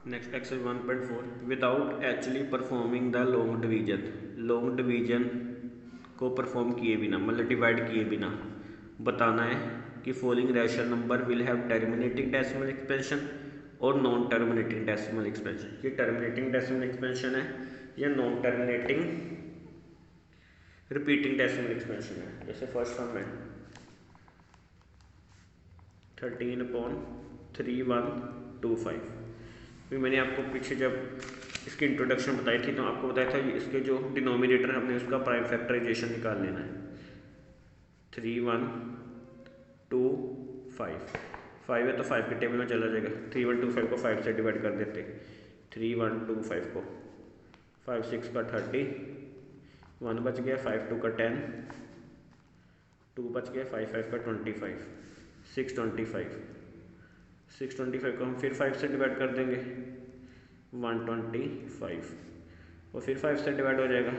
Next exercise 1.4 without actually performing the long division को perform किए बिना मतलब डिवाइड किए बिना बताना है कि following rational number will have terminating decimal expansion और नॉन टर्मिनेटिंग डेसिमल एक्सपेंशन। ये टर्मिनेटिंग डेसिमल एक्सपेंशन है या non terminating repeating decimal expansion है। जैसे फर्स्ट फॉर्म में 13/3125। फिर मैंने आपको पीछे जब इसकी इंट्रोडक्शन बताई थी तो आपको बताया था इसके जो डिनोमिनेटर हमने उसका प्राइम फैक्टराइजेशन निकाल लेना है। 3125 5 है तो 5 के टेबल में चला जाएगा। 3125 को 5 से डिवाइड कर देते। 3125 को 5 6 का 30 1 बच गया, 5 2 का 10 2 बच गया, 5 5 का 25 625 को हम फिर 5 से डिवाइड कर देंगे 125 और फिर 5 से डिवाइड हो जाएगा।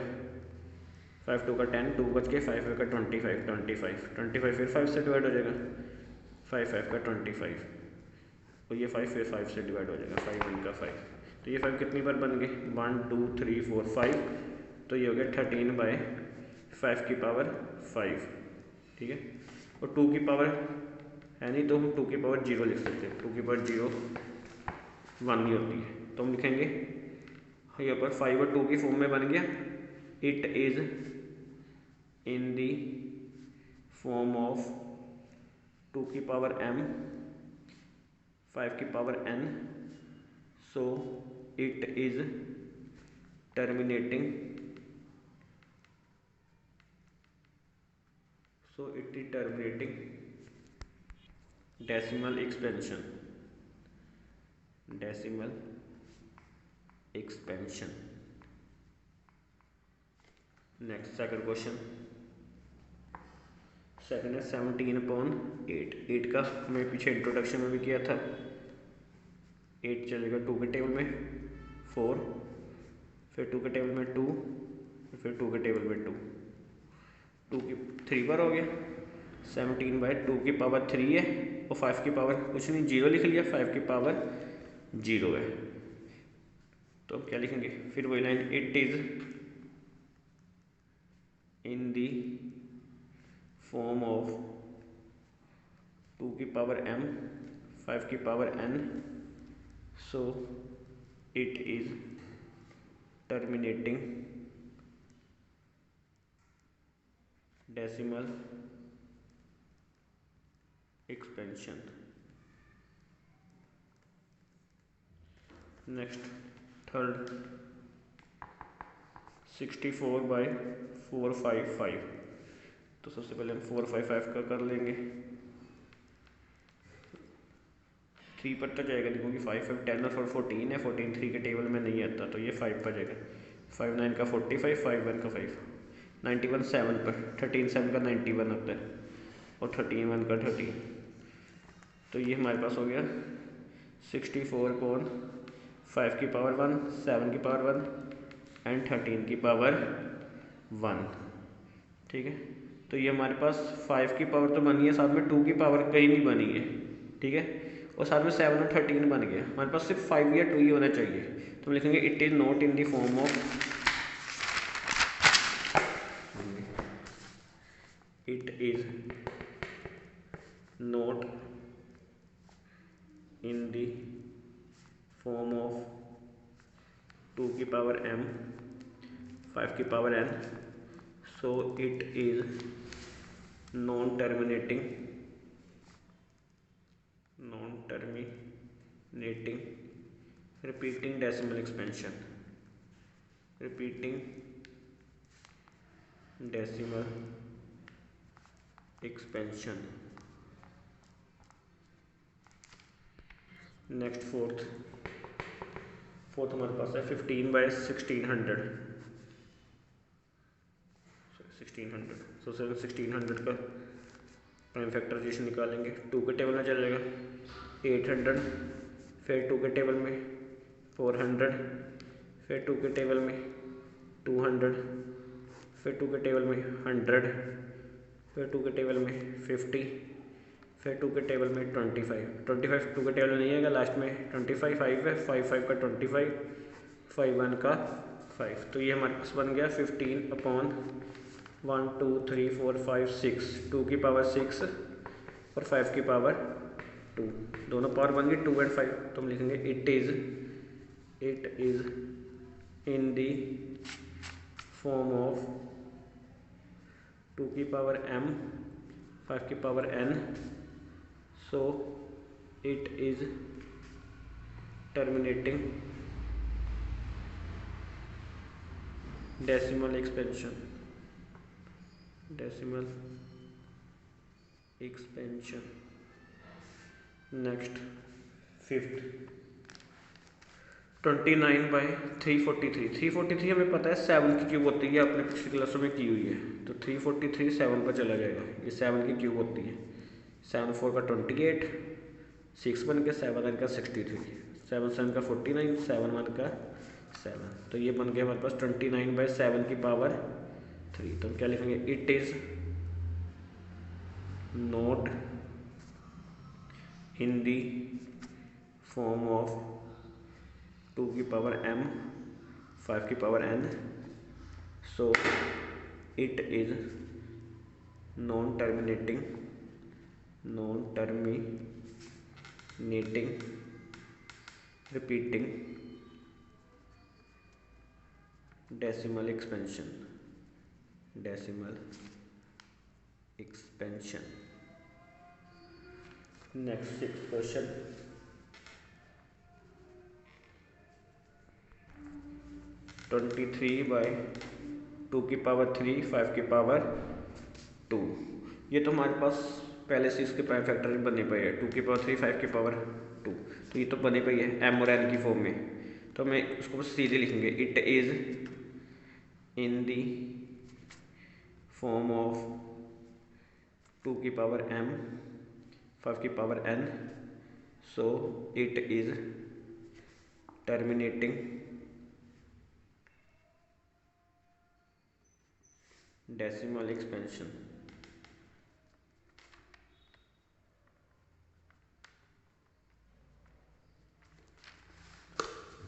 5 2 का 10 2 बच के 5 5 का 25 फिर 5 से डिवाइड हो जाएगा 5 5 का 25 और ये 5 फिर 5 से डिवाइड हो जाएगा 5 1 का 5। तो ये 5 कितनी बार बन गए 1 2 3 4 5। तो ये हो गया 13/5 की पावर 5। ठीक है। और 2 की पावर है नहीं तो हम 2 की पावर 0 लिख सकते हैं। 2 की पावर 0 1 ही होती है तो हम लिखेंगे यहाँ पर 5 और 2 की फॉर्म में बन गया। It is in the form of 2 की पावर m 5 की power n so it is terminating decimal expansion. Next second question. Second है 17/8। 8 का मैं पीछे इंट्रोडक्शन में भी किया था। 8 चलेगा 2 के टेबल में 4 फिर 2 के टेबल में 2 फिर 2 के टेबल में 2 2 की 3 बार हो गया। 17/2 की पावर 3 है और 5 की पावर कुछ नहीं 0 लिख लिया। 5 की पावर 0 है तो अब क्या लिखेंगे फिर वही line it is in the form of 2 की पावर m 5 की power n so it is terminating decimal expansion. Next third 64/455। तो सबसे पहले हम 455 का कर लेंगे। 3 पर तो जाएगा नहीं क्योंकि 5 5 10 और 4 14 है। 14 3 के टेबल में नहीं आता तो ये 5 पर जाएगा। 5 9 का 45 5 1 का 5 91 7 पर 13 7 का 91 आता है और 13 1 का 30। तो ये हमारे पास हो गया 64/5 की पावर 1 7 की पावर 1 एंड 13 की पावर 1। ठीक है। तो ये हमारे पास 5 की पावर तो बनी है साथ में 2 की पावर कहीं नहीं बनी है। ठीक है। और साथ में 7 और 13 बन गया। हमारे पास सिर्फ 5 या 2 ही होना चाहिए तो हम लिखेंगे it is not in the form of it is not in the form of 2 की पावर m 5 की power n so it is non terminating repeating decimal expansion. Next fourth हमारे पास है 15/1600। सो 1600 का प्राइम फैक्टराइजेशन निकालेंगे। 2 के टेबल में चलेगा 800 फिर 2 के टेबल में 400 फिर 2 के टेबल में 200 फिर 2 के टेबल में 100 फिर 2 के टेबल में 50 फिर 2 के टेबल में 25 2 के टेबल में नहीं आएगा, लास्ट में 25 5 है, 5 5 का 25, 5 1 का 5। तो ये हमारे पास बन गया 15 अपॉन 1 2 3 4 5 6, 2 की पावर 6 और 5 की पावर 2, दोनों पावर बन गई 2 और 5। तो हम लिखेंगे it is in the form of 2 की पावर m 5 की power n, so it is terminating decimal expansion next fifth 29/343 हमें पता है 7 की क्यूब होती है, आपने पिछली क्लासों में की हुई है। तो 343 7 पर चला जाएगा, ये 7 की क्यूब होती है। 7 4 का 28, 6 बन के 7 1 का 63, 7 7 का 49, 7 1 का 7। तो ये बन गया हमारे पास 29/7 की पावर 3। तो हम क्या लिखेंगे, it is not in the form of 2 की पावर m 5 की power n, so it is non terminating repeating decimal expansion। Next 6th question, 23/2 की पावर 3 5 की पावर 2। ये तो हमारे पास पहले से इसके प्राइम फैक्टर बने पड़े हैं, 2 की पावर 3 5 की पावर 2। तो ये तो बने पड़ी है m और n की फॉर्म में। तो हमें उसको बस सीधे लिखेंगे, it is in the form of 2 की पावर m 5 की power n, so it is terminating decimal expansion।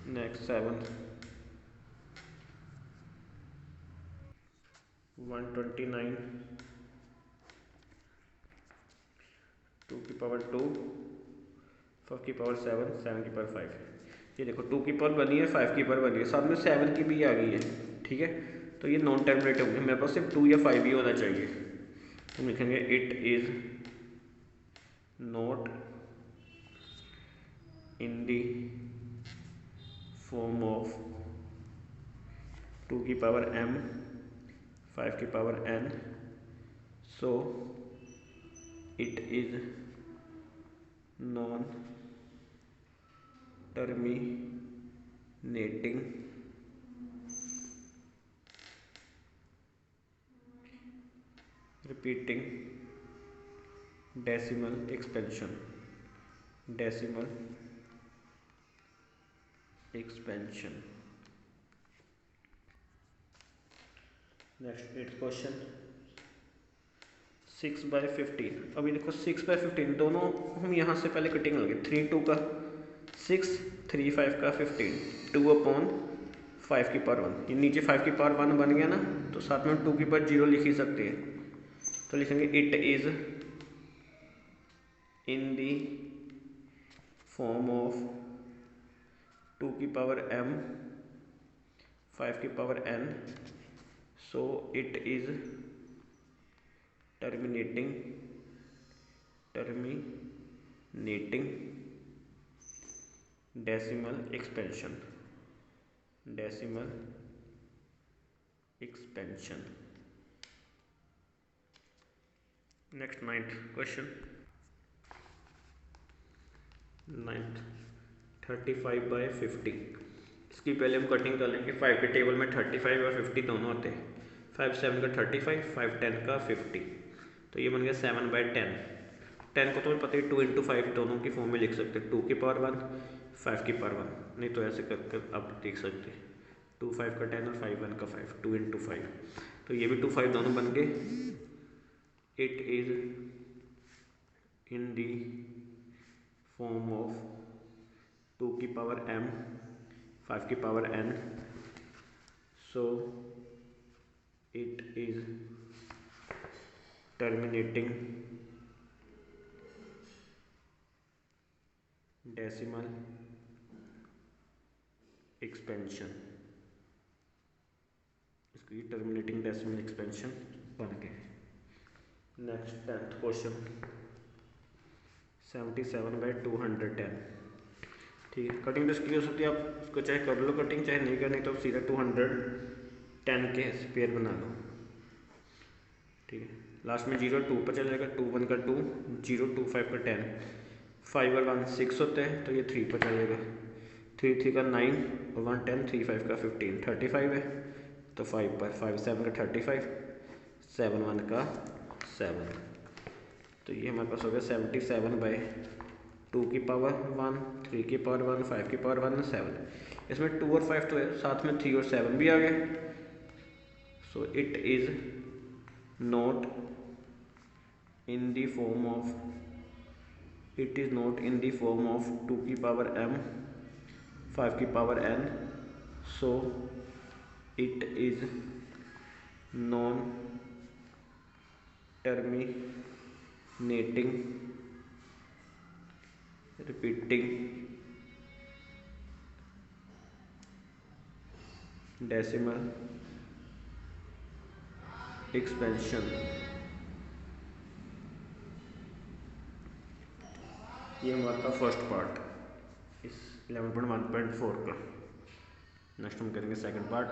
Next 7 129 2 की पावर 2 5 की पावर 7 7 की पावर 5। ये देखो 2 की पावर बनी है, 5 की पावर बनी है, साथ में 7 की भी आ गई है। ठीक है, तो ये नॉन टर्मिनेटिव होंगे, मेरे पास सिर्फ 2 या 5 ही होना चाहिए। तो लिखेंगे it is not in the form of 2 की पावर m 5 की power n, so it is non terminating repeating decimal expansion। Next 8th question, 6/15। अभी देखो 6/15 दोनों हम यहाँ से पहले कटिंग लगे, 3 2 का 6 3 5 का 15, 2/5 की पावर 1। ये नीचे 5 की पावर 1 बन गया ना, तो साथ में 2 की पावर 0 लिख ही सकते हैं। तो लिखेंगे it is in the form of 2 की पावर m 5 की power n, so it is terminating decimal expansion। Next 9th question, 9th 35/50। इसकी पहले हम कटिंग कर लेंगे। 5 के टेबल में 35 और 50 दोनों होते हैं। 5 7 का 35, 5 10 का 50। तो ये बन गया 7/10। 10 को तो पता ही 2 × 5 दोनों की फॉर्म में लिख सकते हैं, 2 की पावर 1 5 की पावर 1। नहीं तो ऐसे कर आप देख सकते हैं, 2 5 का 10 और 5 1 का 5, 2 × 5। तो ये भी 2 5 दोनों बन गए। It in the form of 2 की पावर m 5 की power n, so it is terminating decimal expansion। इसकी टर्मिनेटिंग डेसिमल एक्सपेंशन बन गए। Next 10th question 77/210। ठीक है, कटिंग तो इसकी हो सकती है, आप इसको चाहे कर लो कटिंग, चाहे नहीं करनी तो सीधा 210 के स्पेयर बना लो। ठीक है, लास्ट में 0 2 पर चल जाएगा, 2 1 का 2, 0 2 5 का 10, 5 और 1 6 होते हैं तो ये 3 पर चल जाएगा, 3 3 का 9 और 1 10, 3 5 का 15, 35 है तो 5 पर, 5 7 का 35, 7 1 का 7, तो ये हमारे पास हो गया 77/2 की पावर 1, 3 की पावर 1, 5 की पावर 1, 7। इसमें 2 और 5 तो है, साथ में 3 और 7 भी आ गए। So it is not in the form of 2 की पावर m 5 की power n, so it is non terminating repeating decimal expansion। ये हमारा था फर्स्ट पार्ट इस 11.1.4 का। नेक्स्ट हम करेंगे सेकंड पार्ट।